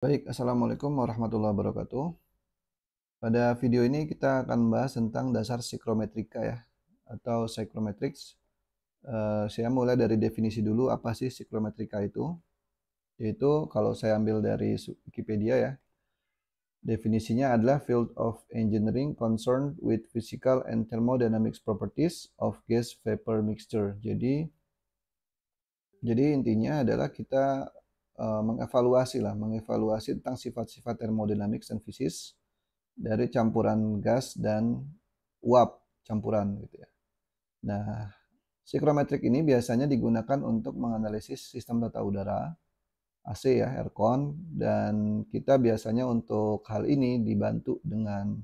Baik, Assalamualaikum warahmatullahi wabarakatuh. Pada video ini kita akan membahas tentang dasar psikrometrika ya, atau psychrometrics. Saya mulai dari definisi dulu apa sih psikrometrika itu. Yaitu kalau saya ambil dari Wikipedia ya, definisinya adalah field of engineering concerned with physical and thermodynamics properties of gas vapor mixture. Jadi intinya adalah kita mengevaluasi tentang sifat-sifat thermodynamics dan fisis dari campuran gas dan uap campuran gitu ya. Nah, psikrometrik ini biasanya digunakan untuk menganalisis sistem tata udara, AC ya, aircon, dan kita biasanya untuk hal ini dibantu dengan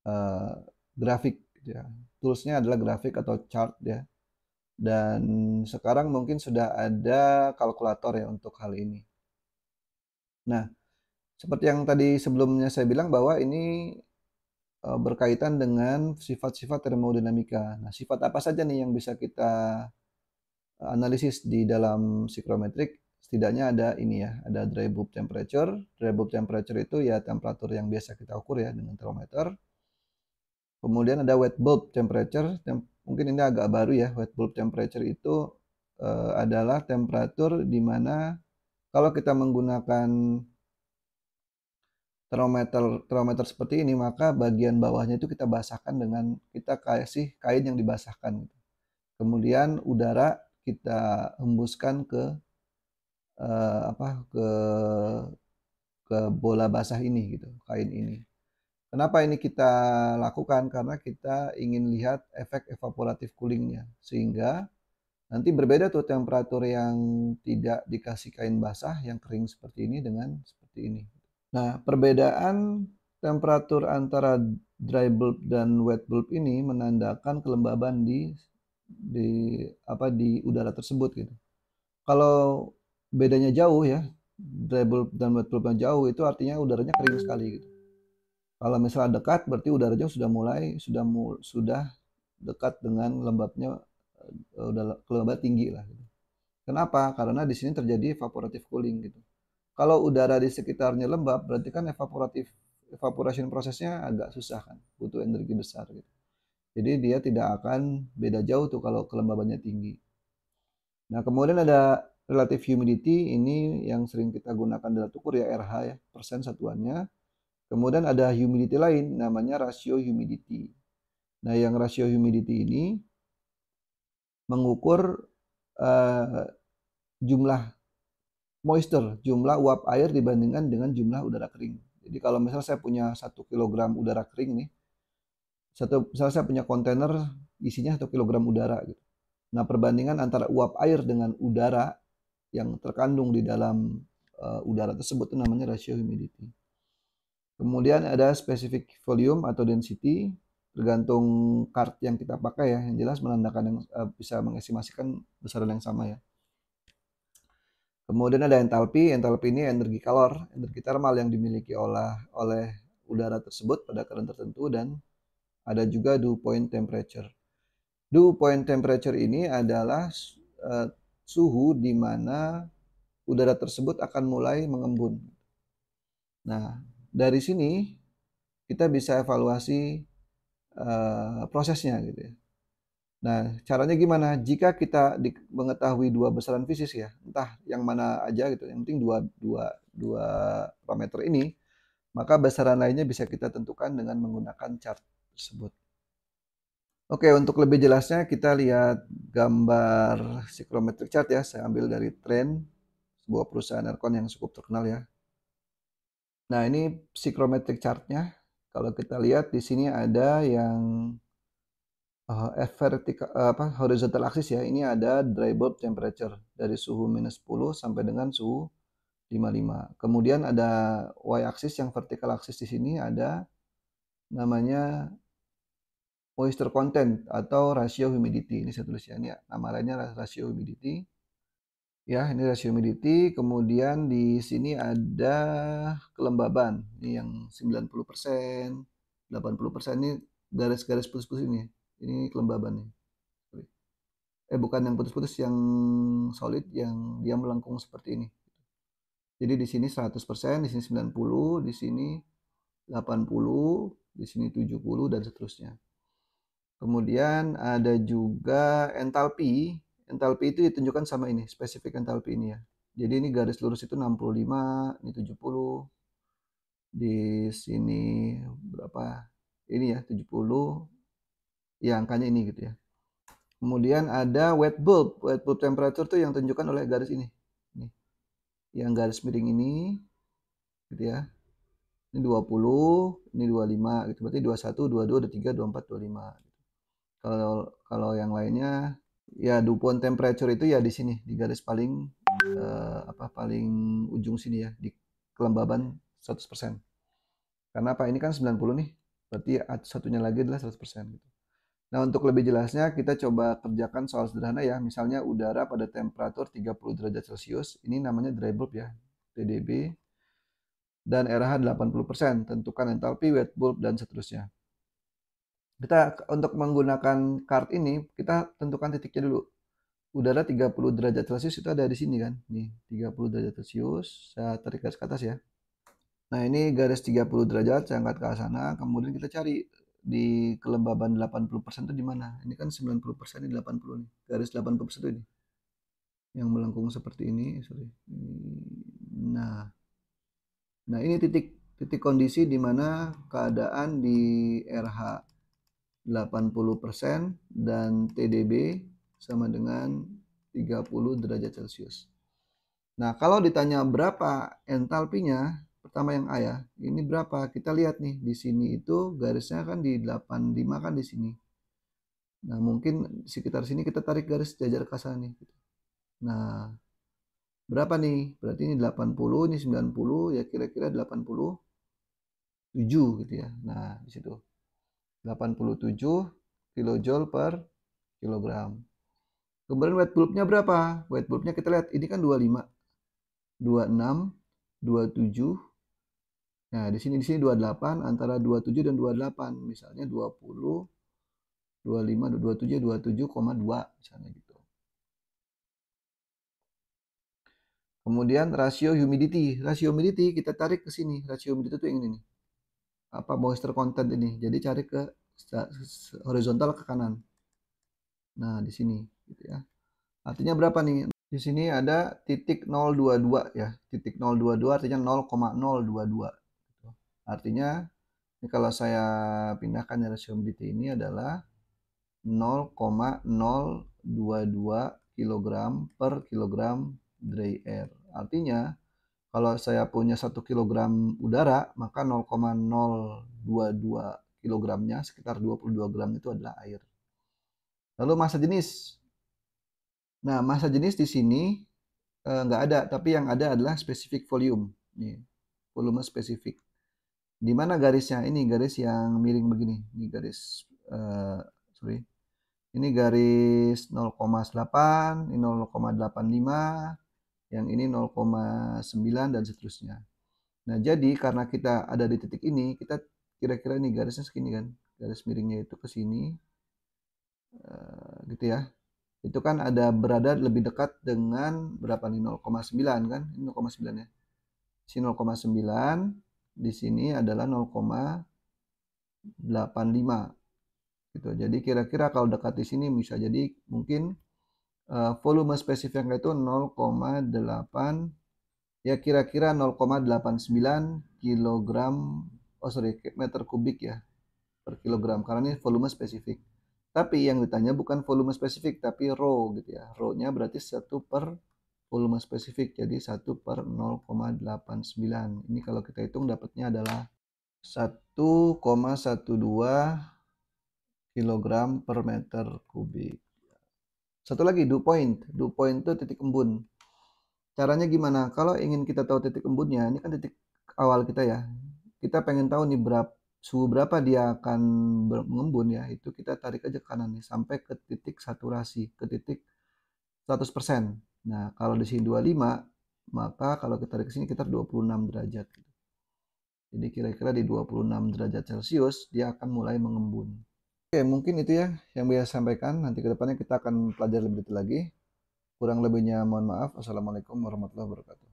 uh, grafik gitu ya. Toolsnya adalah grafik atau chart ya. Dan sekarang mungkin sudah ada kalkulator ya untuk hal ini. Nah, seperti yang tadi sebelumnya saya bilang bahwa ini berkaitan dengan sifat-sifat termodinamika. Nah, sifat apa saja nih yang bisa kita analisis di dalam psikrometrik? Setidaknya ada ini ya, ada dry bulb temperature. Dry bulb temperature itu ya temperatur yang biasa kita ukur ya dengan termometer. Kemudian ada wet bulb temperature. Mungkin ini agak baru ya. Wet bulb temperature itu adalah temperatur di mana kalau kita menggunakan termometer seperti ini, maka bagian bawahnya itu kita basahkan dengan kita kasih kain yang dibasahkan. Kemudian udara kita hembuskan ke apa ke bola basah ini gitu, kain ini. Kenapa ini kita lakukan? Karena kita ingin lihat efek evaporatif coolingnya, sehingga nanti berbeda tuh temperatur yang tidak dikasih kain basah yang kering seperti ini dengan seperti ini. Nah, perbedaan temperatur antara dry bulb dan wet bulb ini menandakan kelembaban di di udara tersebut gitu. Kalau bedanya jauh ya, dry bulb dan wet bulbnya jauh itu artinya udaranya kering sekali gitu. Kalau misalnya dekat berarti udaranya sudah dekat dengan lembabnya, udah kelembaban tinggi lah gitu. Kenapa? Karena di sini terjadi evaporative cooling gitu. Kalau udara di sekitarnya lembab, berarti kan evaporation prosesnya agak susah kan, butuh energi besar gitu. Jadi dia tidak akan beda jauh tuh kalau kelembabannya tinggi. Nah, kemudian ada relative humidity, ini yang sering kita gunakan dalam ukur ya RH ya, persen satuannya. Kemudian ada humidity lain namanya rasio humidity. Nah, yang rasio humidity ini mengukur uh, jumlah moisture, jumlah uap air dibandingkan dengan jumlah udara kering. Jadi kalau misalnya saya punya 1 kilogram udara kering nih, misalnya saya punya kontainer isinya 1 kilogram udara gitu. Nah, perbandingan antara uap air dengan udara yang terkandung di dalam udara tersebut itu namanya rasio humidity. Kemudian ada specific volume atau density, tergantung kart yang kita pakai ya, yang jelas menandakan yang bisa mengestimasikan besaran yang sama ya. Kemudian ada entalpi. Entalpi ini energi thermal yang dimiliki oleh udara tersebut pada current tertentu, dan ada juga dew point temperature. Dew point temperature ini adalah suhu di mana udara tersebut akan mulai mengembun. Nah, dari sini kita bisa evaluasi prosesnya gitu ya. Nah, caranya gimana? Jika kita mengetahui dua besaran fisis ya, entah yang mana aja gitu, yang penting dua, dua, dua parameter ini, maka besaran lainnya bisa kita tentukan dengan menggunakan chart tersebut. Oke, untuk lebih jelasnya kita lihat gambar psychrometric chart ya. Saya ambil dari Trend, sebuah perusahaan aircon yang cukup terkenal ya. Nah, ini psychrometric chartnya. Kalau kita lihat di sini ada yang horizontal axis ya. Ini ada dry bulb temperature dari suhu -10 sampai dengan suhu 55. Kemudian ada y axis, yang vertical axis di sini ada namanya moisture content atau rasio humidity. Ini saya tulis ya. Ini nama lainnya rasio humidity. Ya, ini rasio humidity. Kemudian di sini ada kelembaban. Ini yang 90%, 80%, ini garis-garis putus-putus ini. Ini kelembaban nih. Bukan yang putus-putus, yang solid, yang dia melengkung seperti ini. Jadi di sini 100%, di sini 90, di sini 80, di sini 70 dan seterusnya. Kemudian ada juga entalpi. Entalpi itu ditunjukkan sama ini, spesifik entalpi ini ya. Jadi ini garis lurus itu 65, ini 70. Di sini berapa? Ini ya 70. Ya angkanya ini gitu ya. Kemudian ada wet bulb. Wet bulb temperature tuh yang tunjukkan oleh garis ini. Nih. Yang garis miring ini gitu ya. Ini 20, ini 25 gitu. Berarti 21, 22, 23, 24, 25 gitu. Kalau yang lainnya ya dew point temperature itu ya di sini, di garis paling paling ujung sini ya, di kelembaban 100%. Karena apa? Ini kan 90 nih. Berarti satunya lagi adalah 100% gitu. Nah, untuk lebih jelasnya kita coba kerjakan soal sederhana ya. Misalnya udara pada temperatur 30 derajat Celcius, ini namanya dry bulb ya, TDB, dan RH 80%, tentukan entalpi wet bulb dan seterusnya. Kita untuk menggunakan chart ini, kita tentukan titiknya dulu. Udara 30 derajat Celcius itu ada di sini kan. Nih, 30 derajat Celcius, saya tarik garis ke atas ya. Nah, ini garis 30 derajat, saya angkat ke sana, kemudian kita cari di kelembaban 80% itu di mana? Ini kan 90% di 80 nih. Garis 80% itu ini. Yang melengkung seperti ini, sorry. Nah. Nah, ini titik kondisi di mana keadaan di RH 80% dan TDB sama dengan 30 derajat Celcius. Nah, kalau ditanya berapa entalpinya, pertama yang A ya, ini berapa? Kita lihat nih, di sini itu garisnya kan di 85 kan di sini. Nah, mungkin sekitar sini kita tarik garis jajar ke sana nih. Nah, berapa nih? Berarti ini 80, ini 90, ya kira-kira 87 gitu ya. Nah, di situ. 87 kilojoule per kilogram. Kemudian wet bulbnya berapa? Wet bulbnya kita lihat, ini kan 25. 26, 27. Nah, di sini 28, antara 27 dan 28. Misalnya 20, 25, 27, 27,2 misalnya gitu. Kemudian rasio humidity. Rasio humidity kita tarik ke sini. Rasio humidity itu yang ini nih. Apa moisture content ini. Jadi cari ke horizontal ke kanan. Nah, di sini gitu ya. Artinya berapa nih? Di sini ada titik 022 ya. Titik 022 artinya 0,022. Artinya ini kalau saya pindahkan ya, rasio humidity ini adalah 0,022 kg per kilogram dry air. Artinya kalau saya punya 1 kg udara, maka 0,022 kilogramnya sekitar 22 gram itu adalah air. Lalu massa jenis. Nah, massa jenis di sini nggak ada, tapi yang ada adalah specific volume. Nih, volume spesifik. Di mana garisnya? Ini garis yang miring begini. Ini garis, sorry. Ini garis 0,8, ini 0,85, yang ini 0,9 dan seterusnya. Nah, jadi karena kita ada di titik ini, kita kira-kira ini garisnya segini kan. Garis miringnya itu ke sini. Gitu ya. Itu kan ada berada lebih dekat dengan berapa nih? 0,9 kan? Ini 0,9 ya. Sini 0,9, di sini adalah 0,85 gitu. Jadi kira-kira kalau dekat di sini bisa jadi mungkin volume spesifiknya itu 0,8 ya kira-kira 0,89 kilogram meter kubik ya per kilogram karena ini volume spesifik. Tapi yang ditanya bukan volume spesifik tapi rho gitu ya. Rho-nya berarti 1 per volume spesifik jadi 1 per 0,89. Ini kalau kita hitung dapatnya adalah 1,12 kilogram per meter kubik. Satu lagi, dew point. Dew point itu titik embun. Caranya gimana? Kalau ingin kita tahu titik embunnya, ini kan titik awal kita ya. Kita pengen tahu nih suhu berapa dia akan mengembun ya. Itu kita tarik aja ke kanan nih sampai ke titik saturasi, ke titik 100%. Nah, kalau di sini 25, maka kalau kita tarik ke sini kita 26 derajat. Jadi kira-kira di 26 derajat Celcius dia akan mulai mengembun. Oke, mungkin itu ya yang bisa saya sampaikan. Nanti ke depannya kita akan pelajari lebih detail lagi. Kurang lebihnya mohon maaf. Assalamualaikum warahmatullahi wabarakatuh.